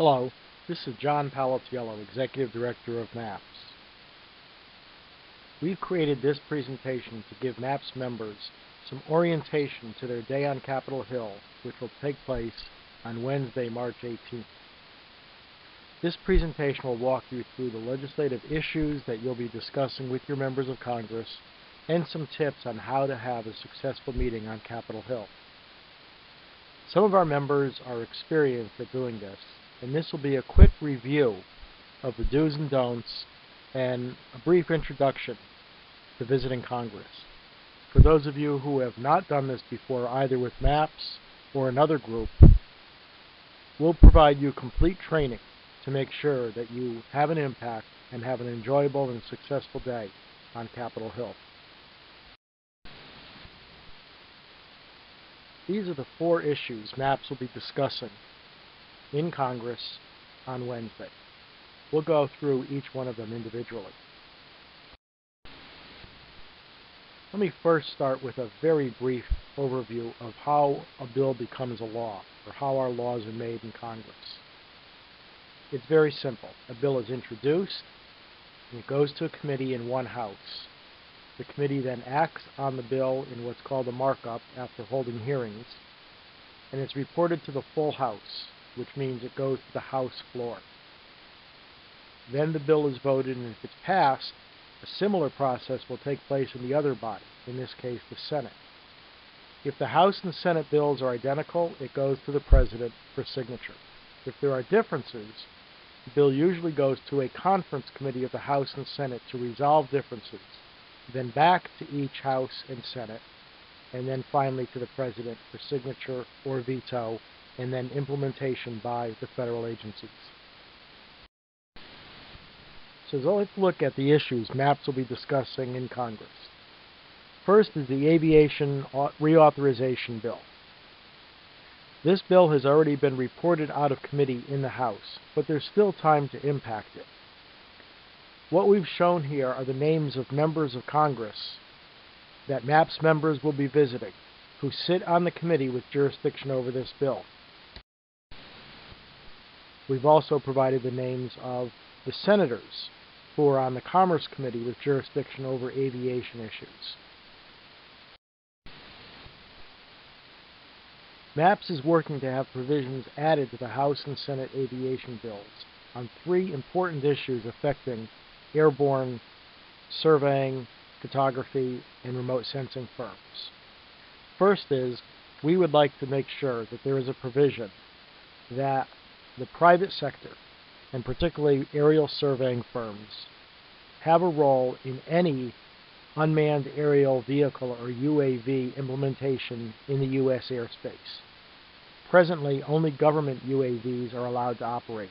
Hello, this is John Palatiello, Executive Director of MAPPS. We've created this presentation to give MAPPS members some orientation to their day on Capitol Hill, which will take place on Wednesday, March 18th. This presentation will walk you through the legislative issues that you'll be discussing with your members of Congress and some tips on how to have a successful meeting on Capitol Hill. Some of our members are experienced at doing this, and this will be a quick review of the do's and don'ts and a brief introduction to visiting Congress. For those of you who have not done this before, either with MAPPS or another group, we'll provide you complete training to make sure that you have an impact and have an enjoyable and successful day on Capitol Hill. These are the 4 issues MAPPS will be discussing in Congress on Wednesday. We'll go through each one of them individually. Let me first start with a very brief overview of how a bill becomes a law, or how our laws are made in Congress. It's very simple. A bill is introduced, and it goes to a committee in one house. The committee then acts on the bill in what's called a markup after holding hearings, and it's reported to the full House, which means it goes to the House floor. Then the bill is voted, and if it's passed, a similar process will take place in the other body, in this case the Senate. If the House and Senate bills are identical, it goes to the President for signature. If there are differences, the bill usually goes to a conference committee of the House and Senate to resolve differences, then back to each House and Senate, and then finally to the President for signature or veto, and then implementation by the federal agencies. So let's look at the issues MAPPS will be discussing in Congress. First is the Aviation Reauthorization Bill. This bill has already been reported out of committee in the House, but there's still time to impact it. What we've shown here are the names of members of Congress that MAPPS members will be visiting, who sit on the committee with jurisdiction over this bill. We've also provided the names of the senators who are on the Commerce Committee with jurisdiction over aviation issues. MAPPS is working to have provisions added to the House and Senate aviation bills on 3 important issues affecting airborne surveying, photography, and remote sensing firms. First is, we would like to make sure that there is a provision that the private sector, and particularly aerial surveying firms, have a role in any unmanned aerial vehicle or UAV implementation in the U.S. airspace. Presently, only government UAVs are allowed to operate.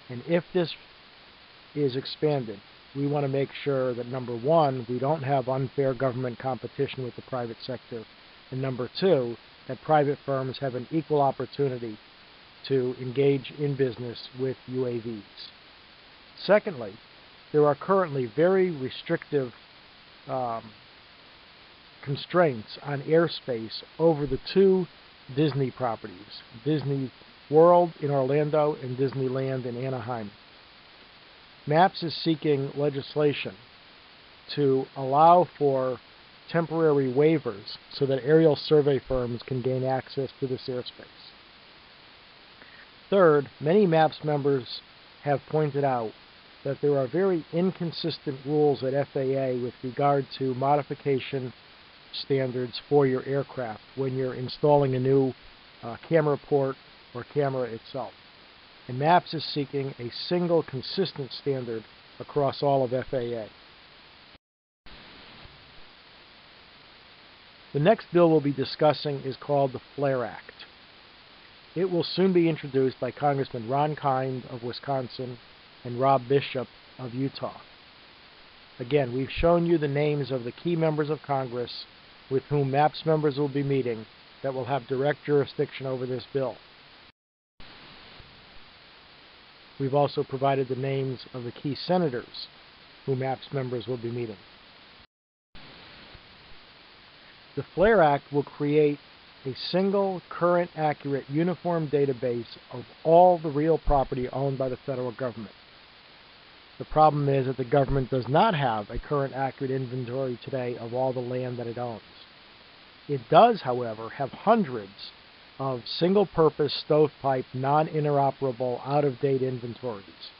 And if this is expanded, we want to make sure that, number 1, we don't have unfair government competition with the private sector, and number 2, that private firms have an equal opportunity to engage in business with UAVs. Secondly, there are currently very restrictive constraints on airspace over the 2 Disney properties, Disney World in Orlando and Disneyland in Anaheim. MAPPS is seeking legislation to allow for temporary waivers so that aerial survey firms can gain access to this airspace. Third, many MAPPS members have pointed out that there are very inconsistent rules at FAA with regard to modification standards for your aircraft when you're installing a new camera port or camera itself. And MAPPS is seeking a single consistent standard across all of FAA. The next bill we'll be discussing is called the FLAIR Act. It will soon be introduced by Congressman Ron Kind of Wisconsin and Rob Bishop of Utah. Again, we've shown you the names of the key members of Congress with whom MAPPS members will be meeting that will have direct jurisdiction over this bill. We've also provided the names of the key senators who MAPPS members will be meeting. The FLAIR Act will create a single, current, accurate, uniform database of all the real property owned by the federal government. The problem is that the government does not have a current, accurate inventory today of all the land that it owns. It does, however, have hundreds of single-purpose, stovepipe, non-interoperable, out-of-date inventories.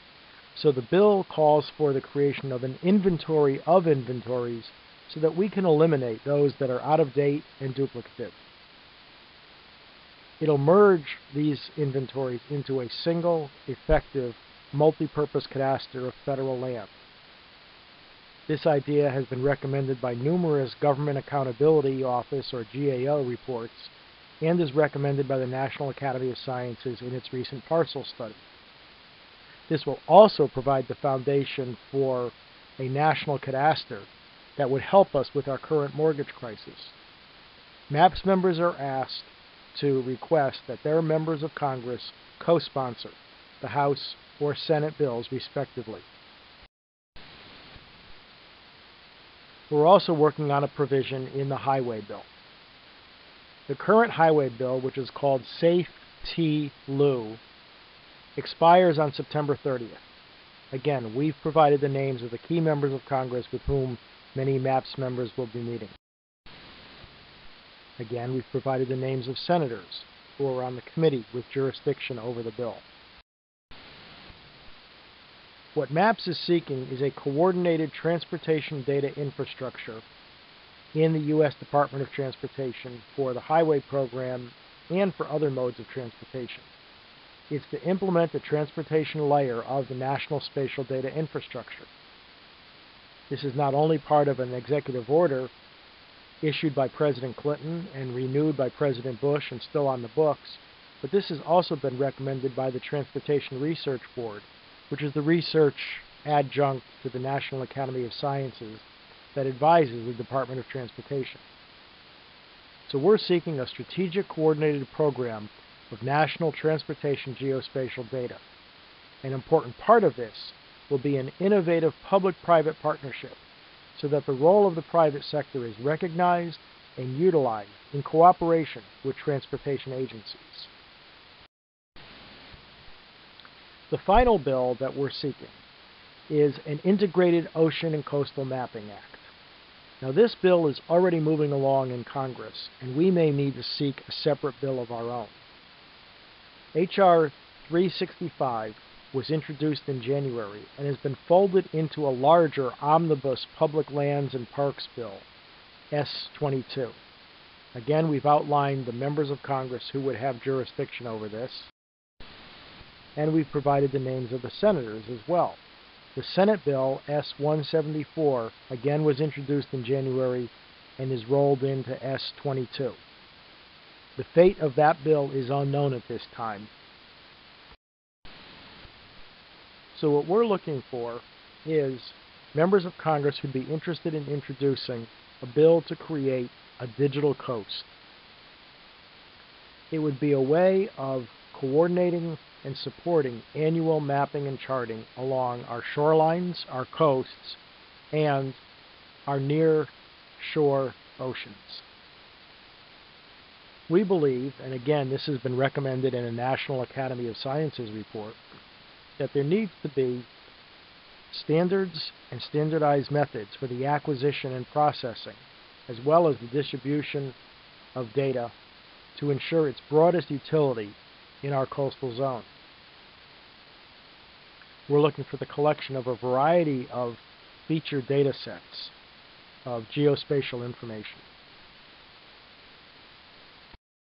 So the bill calls for the creation of an inventory of inventories so that we can eliminate those that are out of date and duplicative. It'll merge these inventories into a single, effective, multi-purpose cadastre of federal land. This idea has been recommended by numerous Government Accountability Office, or GAO, reports, and is recommended by the National Academy of Sciences in its recent parcel study. This will also provide the foundation for a national cadastre that would help us with our current mortgage crisis. MAPPS members are asked to request that their members of Congress co-sponsor the House or Senate bills, respectively. We're also working on a provision in the highway bill. The current highway bill, which is called SAFE-T-LU, expires on September 30th. Again, we've provided the names of the key members of Congress with whom many MAPPS members will be meeting. Again, we've provided the names of senators who are on the committee with jurisdiction over the bill. What MAPPS is seeking is a coordinated transportation data infrastructure in the U.S. Department of Transportation for the highway program and for other modes of transportation. It's to implement the transportation layer of the National Spatial Data Infrastructure. This is not only part of an executive order issued by President Clinton and renewed by President Bush and still on the books, but this has also been recommended by the Transportation Research Board, which is the research adjunct to the National Academy of Sciences that advises the Department of Transportation. So we're seeking a strategic coordinated program of national transportation geospatial data. An important part of this will be an innovative public-private partnership so that the role of the private sector is recognized and utilized in cooperation with transportation agencies. The final bill that we're seeking is an Integrated Ocean and Coastal Mapping Act. Now, this bill is already moving along in Congress, and we may need to seek a separate bill of our own. H.R. 365 was introduced in January and has been folded into a larger Omnibus Public Lands and Parks Bill, S-22. Again, we've outlined the members of Congress who would have jurisdiction over this, and we've provided the names of the senators as well. The Senate Bill, S-174, again was introduced in January and is rolled into S-22. The fate of that bill is unknown at this time. So what we're looking for is members of Congress who'd be interested in introducing a bill to create a digital coast. It would be a way of coordinating and supporting annual mapping and charting along our shorelines, our coasts, and our near-shore oceans. We believe, and again this has been recommended in a National Academy of Sciences report, that there needs to be standards and standardized methods for the acquisition and processing, as well as the distribution of data to ensure its broadest utility in our coastal zone. We're looking for the collection of a variety of featured data sets of geospatial information.